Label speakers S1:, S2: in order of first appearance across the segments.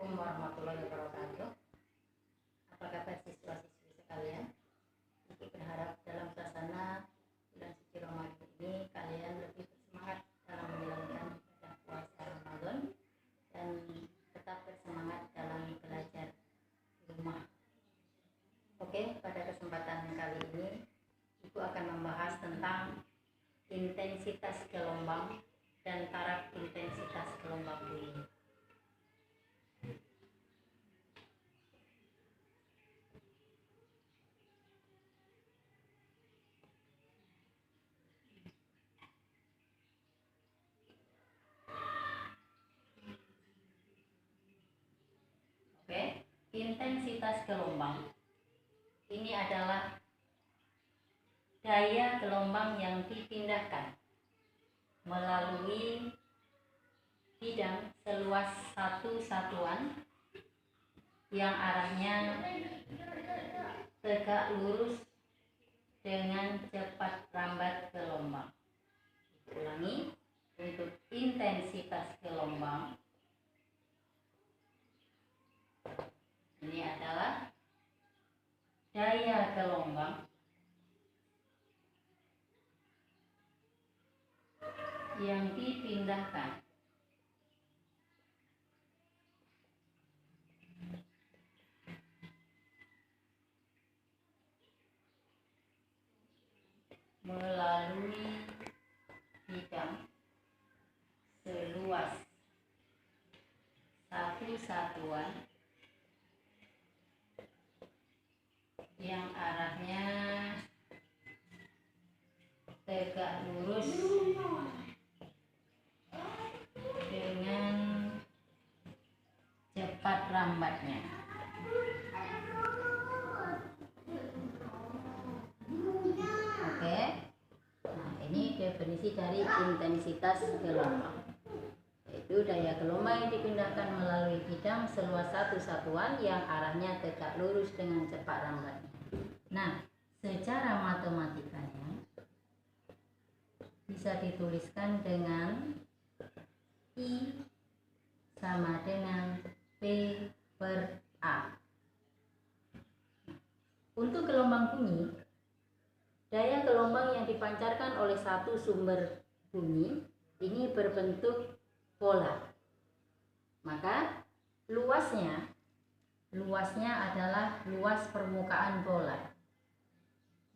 S1: Assalamualaikum warahmatullahi wabarakatuh. Apa kabar siswa-siswi sekalian? Ibu berharap dalam suasana bulan suci Ramadan ini kalian lebih bersemangat dalam menjalankan ibadah puasa Ramadan dan tetap bersemangat dalam belajar di rumah. Oke, pada kesempatan kali ini Ibu akan membahas tentang intensitas gelombang dan taraf intensitas gelombang bunyi. Oke, intensitas gelombang ini adalah daya gelombang yang dipindahkan melalui bidang seluas satu satuan yang arahnya tegak lurus dengan cepat rambat gelombang. Ulangi, untuk intensitas gelombang ini adalah daya gelombang yang dipindahkan melalui bidang seluas satu satuan yang arahnya tegak lurus dengan cepat rambatnya. Oke, nah ini definisi dari intensitas gelombang, yaitu daya gelombang yang dipindahkan melalui bidang seluas satu satuan yang arahnya tegak lurus dengan cepat rambatnya. Nah, secara matematikanya bisa dituliskan dengan I sama dengan P per A. Untuk gelombang bunyi, daya gelombang yang dipancarkan oleh satu sumber bunyi ini berbentuk polar. Maka luasnya adalah luas permukaan polar.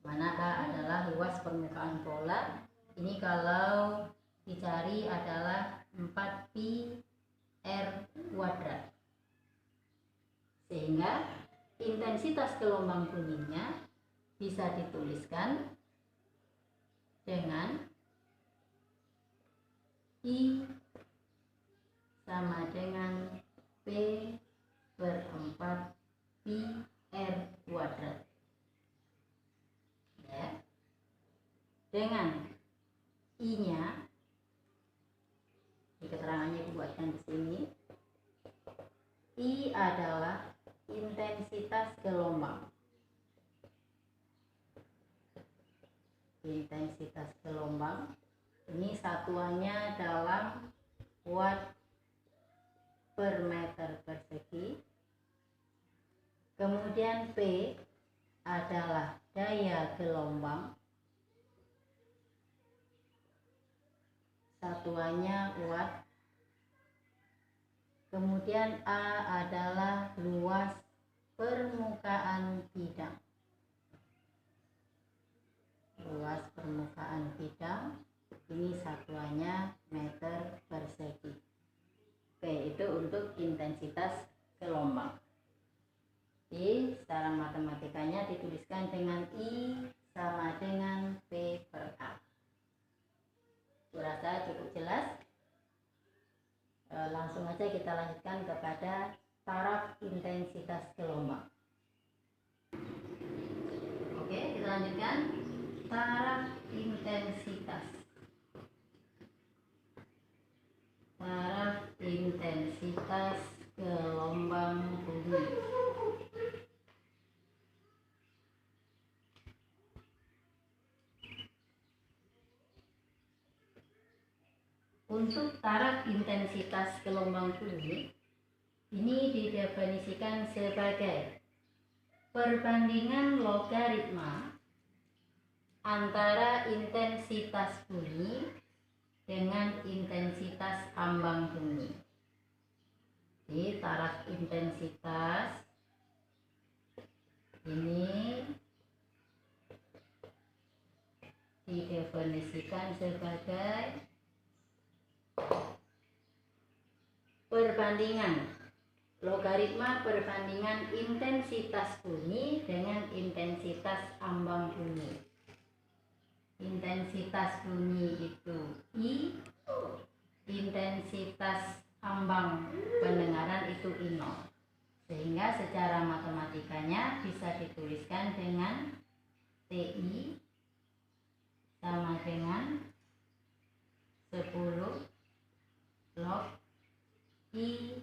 S1: Mana A adalah luas permukaan polar. Ini kalau dicari adalah 4pi R kuadrat. Sehingga intensitas gelombang bunyinya bisa dituliskan dengan I sama dengan P per 4pi R kuadrat. Ya. Dengan I-nya, di keterangannya dibuatkan di sini. I adalah intensitas gelombang. Intensitas gelombang ini satuannya dalam watt per meter persegi. Kemudian P adalah daya gelombang, satuannya watt. Kemudian A adalah luas permukaan bidang. Luas permukaan bidang ini satuannya meter persegi. Oke, itu untuk intensitas gelombang. Jadi secara matematikanya dituliskan dengan I sama dengan P per A. Kurasa cukup jelas. Langsung aja kita lanjutkan kepada taraf intensitas gelombang. Oke, kita lanjutkan taraf intensitas. Taraf intensitas gelombang bunyi. Untuk taraf intensitas gelombang bunyi Ini didefinisikan sebagai perbandingan logaritma antara intensitas bunyi dengan intensitas ambang bunyi. Di taraf intensitas ini didefinisikan sebagai perbandingan logaritma perbandingan intensitas bunyi dengan intensitas ambang bunyi. Intensitas bunyi itu I, intensitas ambang pendengaran itu I0. Sehingga secara matematikanya bisa dituliskan dengan TI sama dengan 10 log I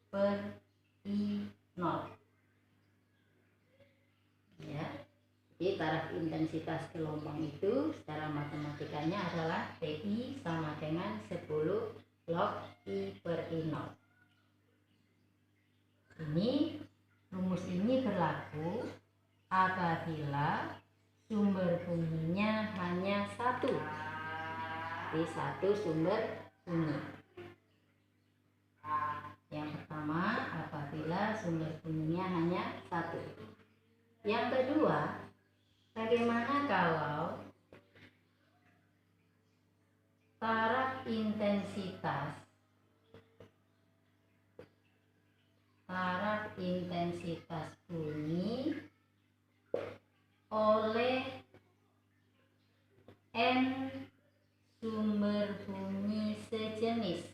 S1: per I0. Ya, jadi taraf intensitas gelombang itu secara matematikanya adalah TI sama dengan 10 log I per I0. Rumus ini berlaku apabila sumber bunyinya hanya satu. Di satu sumber bunyi. Yang pertama, apabila sumber bunyinya hanya satu. Yang kedua, bagaimana kalau taraf intensitas bunyi oleh N sumber bunyi sejenis.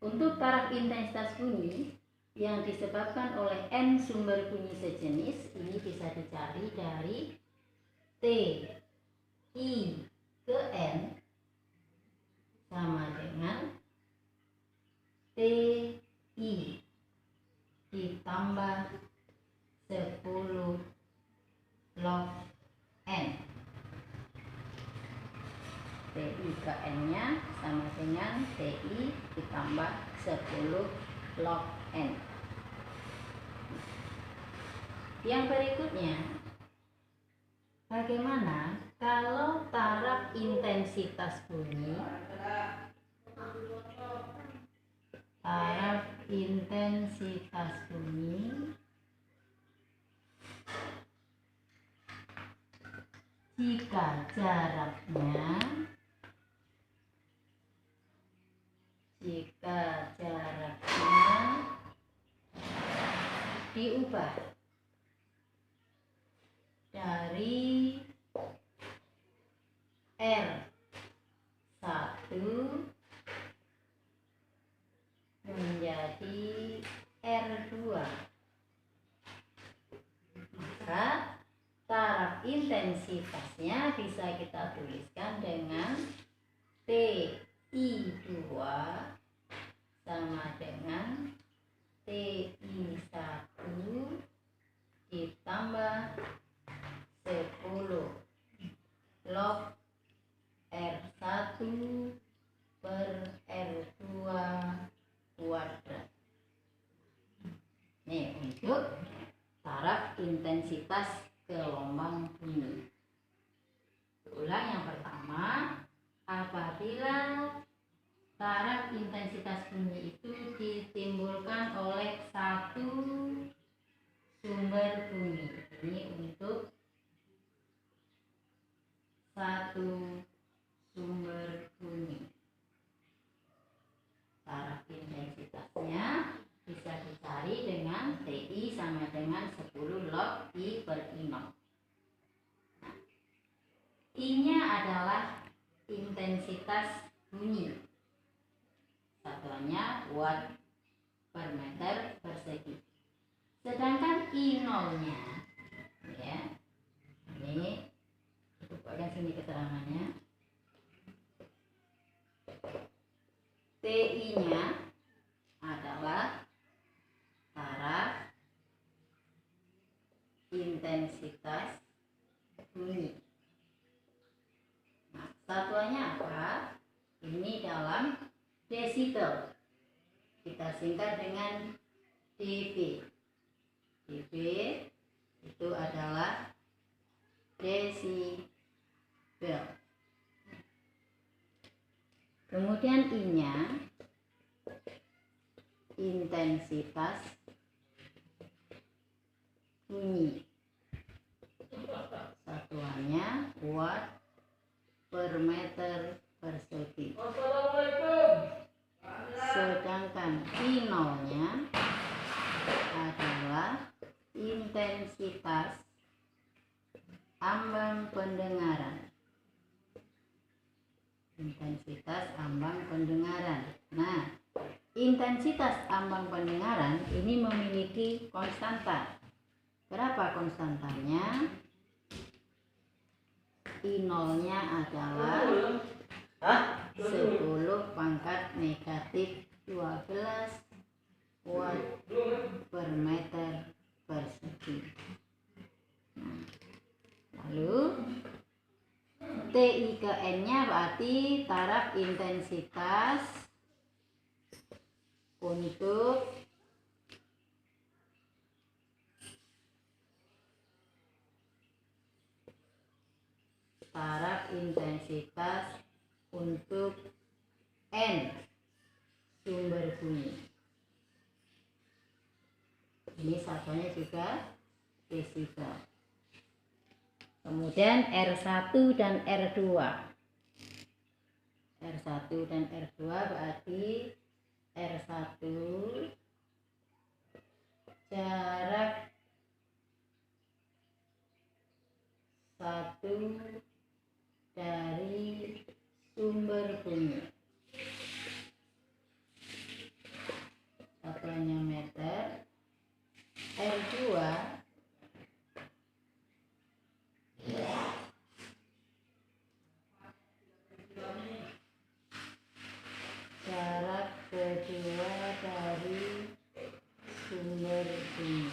S1: Untuk taraf intensitas bunyi yang disebabkan oleh N sumber bunyi sejenis ini bisa dicari dari T I ke N sama dengan T I ditambah 10 log N. TI ke N nya sama dengan TI ditambah 10 log N. Yang berikutnya, bagaimana kalau taraf intensitas bunyi jika jaraknya diubah dari R1 menjadi R2, maka taraf intensitasnya bisa kita tuliskan dengan TI2 sama dengan TI1 ditambah 10 log R1 per R2 kuadrat. Nih, untuk taraf intensitas gelombang bunyi. Ulang yang pertama, apabila taraf intensitas bunyi itu ditimbulkan oleh satu sumber bunyi. Ini untuk satu sumber bunyi. Taraf intensitasnya bisa dicari dengan TI sama dengan 10 log I per I0. Nah, I-nya adalah intensitas bunyi. Satuannya watt per meter persegi. Sedangkan I0-nya, ya, ini bukan sini keterangannya. TI-nya adalah taraf intensitas bunyi. Nah, satuannya apa? Ini dalam desibel. Kita singkat dengan dB. dB itu adalah desibel. Kemudian I-nya intensitas bunyi. Satuannya watt per meter persegi. Sedangkan I0-nya adalah intensitas ambang pendengaran. Intensitas ambang pendengaran. Nah, intensitas ambang pendengaran ini memiliki konstanta. Berapa konstantanya? I0-nya adalah 10 pangkat negatif 12 watt per meter persegi. Nah, lalu TI ke N-nya berarti taraf intensitas untuk N sumber bunyi. Ini satunya juga desibel. Kemudian R1 dan R2. R1 dan R2 berarti R1 jarak 1 dari sumber bunyi. Satuannya meter. R2 jarak kedua dari sumber bunyi.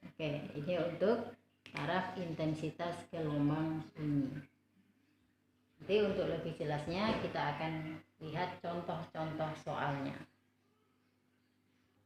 S1: Oke, ini untuk taraf intensitas gelombang bunyi. Nanti untuk lebih jelasnya kita akan lihat contoh-contoh soalnya.